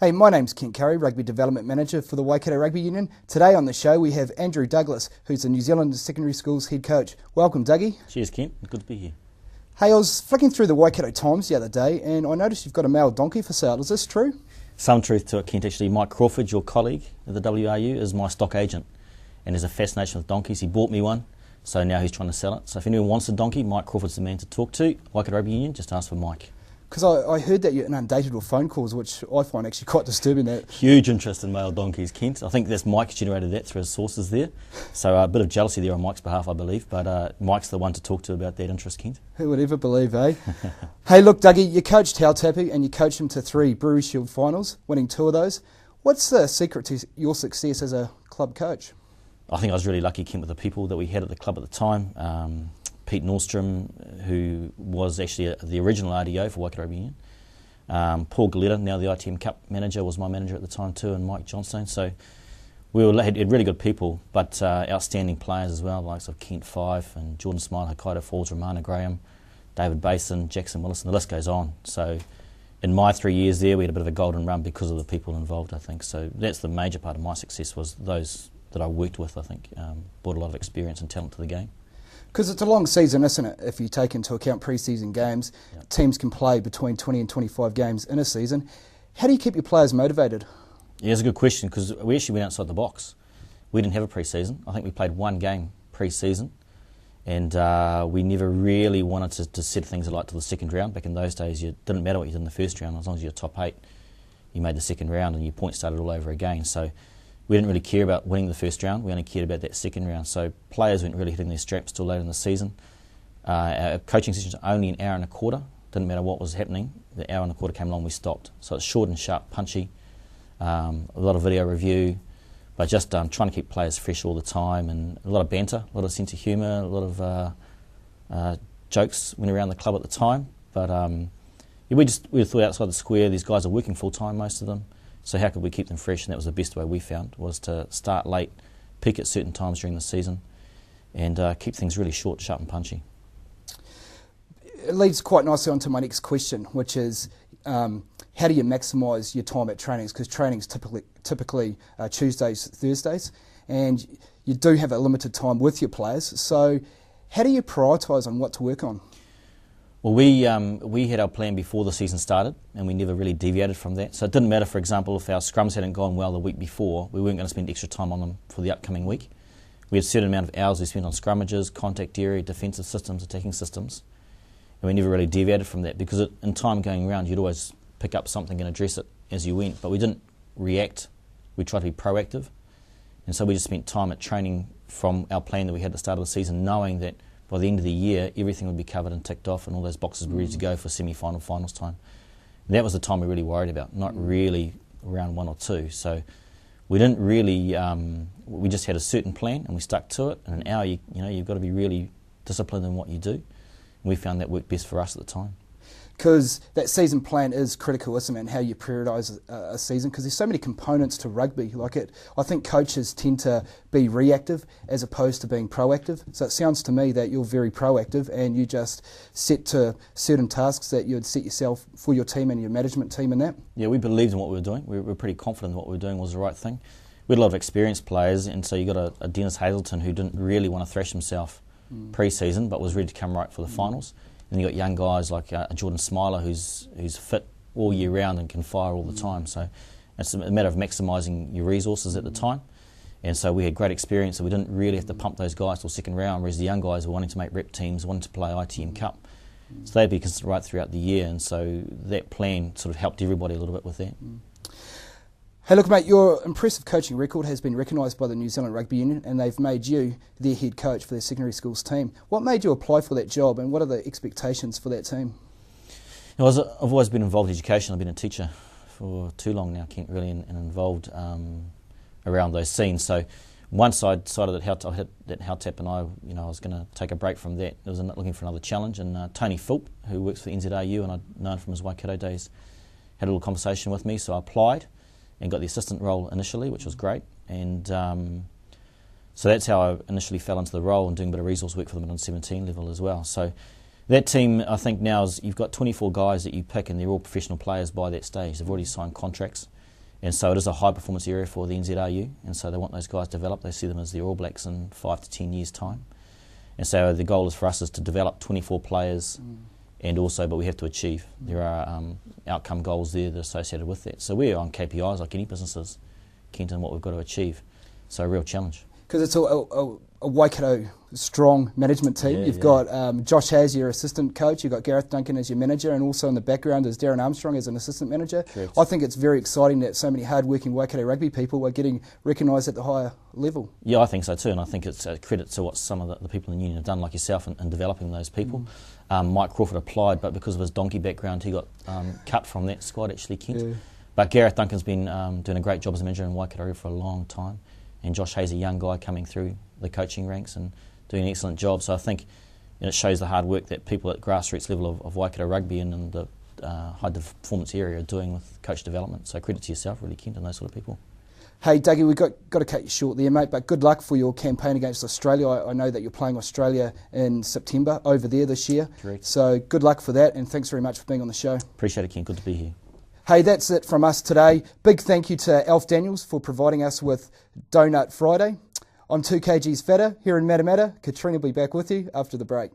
Hey, my name's Kent Curry, Rugby Development Manager for the Waikato Rugby Union. Today on the show we have Andrew Douglas, who's the New Zealand Secondary Schools Head Coach. Welcome, Dougie. Cheers, Kent. Good to be here. Hey, I was flicking through the Waikato Times the other day and I noticed you've got a male donkey for sale. Is this true? Some truth to it, Kent. Actually, Mike Crawford, your colleague at the WRU, is my stock agent and has a fascination with donkeys. He bought me one, so now he's trying to sell it. So if anyone wants a donkey, Mike Crawford's the man to talk to. Waikato Rugby Union, just ask for Mike. Because I heard that you're inundated with phone calls, which I find actually quite disturbing. That Huge interest in male donkeys, Kent. I think that's Mike generated that through his sources there. So a bit of jealousy there on Mike's behalf, I believe. But Mike's the one to talk to about that interest, Kent. Who would ever believe, eh? Hey, look, Dougie, you coached Tautapu and you coached him to 3 Brewery Shield finals, winning 2 of those. What's the secret to your success as a club coach? I think I was really lucky, Kent, with the people that we had at the club at the time. Pete Nordstrom, who was actually the original RDO for Waikato Rugby Union. Paul Galetta, now the ITM Cup manager, was my manager at the time too, and Mike Johnstone. So we had really good people, but outstanding players as well, like of Kent Fife and Jordan Smile, Hokkaido Falls, Romana Graham, David Basin, Jackson Willis, and the list goes on. So in my 3 years there, we had a bit of a golden run because of the people involved, I think. So that's the major part of my success, was those that I worked with, I think, brought a lot of experience and talent to the game. Because it's a long season, isn't it? If you take into account pre-season games, Yep. Teams can play between 20 and 25 games in a season. How do you keep your players motivated? Yeah, it's a good question, because we actually went outside the box. We didn't have a pre-season. I think we played 1 game pre-season, and we never really wanted to set things alight to the second round. Back in those days, it didn't matter what you did in the first round, as long as you were top 8, you made the second round and your points started all over again. So we didn't really care about winning the first round, we only cared about that second round. So players weren't really hitting their straps till later in the season. Our coaching sessions were only an hour and a quarter. Didn't matter what was happening. The hour and a quarter came along, we stopped. So it's short and sharp, punchy, a lot of video review, but just trying to keep players fresh all the time, and a lot of banter, a lot of sense of humour, a lot of jokes went around the club at the time. But we thought outside the square, these guys are working full time, most of them. So how could we keep them fresh? And that was the best way we found, was to start late, peak at certain times during the season, and keep things really short, sharp and punchy. It leads quite nicely onto my next question, which is how do you maximise your time at trainings? Because trainings typically Tuesdays, Thursdays, and you do have a limited time with your players. So how do you prioritise on what to work on? Well, we had our plan before the season started, and we never really deviated from that. So it didn't matter, for example, if our scrums hadn't gone well the week before, we weren't going to spend extra time on them for the upcoming week. We had a certain amount of hours we spent on scrummages, contact area, defensive systems, attacking systems, and we never really deviated from that, because in time going around, you'd always pick up something and address it as you went. But we didn't react. We tried to be proactive, and so we just spent time at training from our plan that we had at the start of the season, knowing that by the end of the year, everything would be covered and ticked off, and all those boxes were ready to go for semi-final, finals time. And that was the time we really worried about, not really round 1 or 2. So we didn't really, we just had a certain plan and we stuck to it. In an hour, you've got to be really disciplined in what you do. And we found that worked best for us at the time. Because that season plan is critical, isn't it, and how you prioritise a season, because there's so many components to rugby. I think coaches tend to be reactive as opposed to being proactive. So it sounds to me that you're very proactive and you just set to certain tasks that you'd set yourself for your team and your management team in that. Yeah, we believed in what we were doing. We were pretty confident that what we were doing was the right thing. We had a lot of experienced players, and so you got a Dennis Hazelton who didn't really want to thrash himself pre-season, but was ready to come right for the finals. And you got young guys like Jordan Smiler, who's fit all year round and can fire all the time. So it's a matter of maximising your resources at the time. And so we had great experience, so we didn't really have to pump those guys till second round, whereas the young guys were wanting to make rep teams, wanting to play ITM Cup. So they'd be considered right throughout the year, and so that plan sort of helped everybody a little bit with that. Hey, look, mate, your impressive coaching record has been recognised by the New Zealand Rugby Union, and they've made you their head coach for their secondary schools team. What made you apply for that job, and what are the expectations for that team? I've always been involved in education. I've been a teacher for too long now, Kent, really, and involved around those scenes. So once I decided that Hautap and I was going to take a break from that, I was looking for another challenge, and Tony Philp, who works for the NZRU, and I'd known from his Waikato days, had a little conversation with me, so I applied and got the assistant role initially, which was great. And so that's how I initially fell into the role, and doing a bit of resource work for them at under-17 level as well. So that team, I think now, is you've got 24 guys that you pick, and they're all professional players by that stage. They've already signed contracts. And so it is a high performance area for the NZRU, and so they want those guys developed. They see them as the All Blacks in 5 to 10 years' time. And so the goal is for us is to develop 24 players, and also, but we have to achieve. There are outcome goals there that are associated with that. So we're on KPIs like any businesses, Kenton, what we've got to achieve. So a real challenge. Because it's a Waikato strong management team. Yeah, You've got Josh Has, your assistant coach. You've got Gareth Duncan as your manager, and also in the background is Darren Armstrong as an assistant manager. Correct. I think it's very exciting that so many hard-working Waikato rugby people are getting recognised at the higher level. Yeah, I think so too, and I think it's a credit to what some of the people in the union have done, like yourself, in developing those people. Mike Crawford applied, but because of his donkey background, he got cut from that squad, actually, Kent. Yeah. But Gareth Duncan's been doing a great job as a manager in Waikato for a long time, and Josh Hayes, a young guy coming through the coaching ranks and doing an excellent job. So I think it shows the hard work that people at grassroots level of Waikato rugby and in the high performance area are doing with coach development. So credit to yourself, really, Kent, and those sort of people. Hey, Dougie, we've got to cut you short there, mate, but good luck for your campaign against Australia. I know that you're playing Australia in September over there this year. Correct. So good luck for that, and thanks very much for being on the show. Appreciate it, Kent. Good to be here. Hey, that's it from us today. Big thank you to Alf Daniels for providing us with Donut Friday. I'm 2kgs fatter here in Matamata. Katrina will be back with you after the break.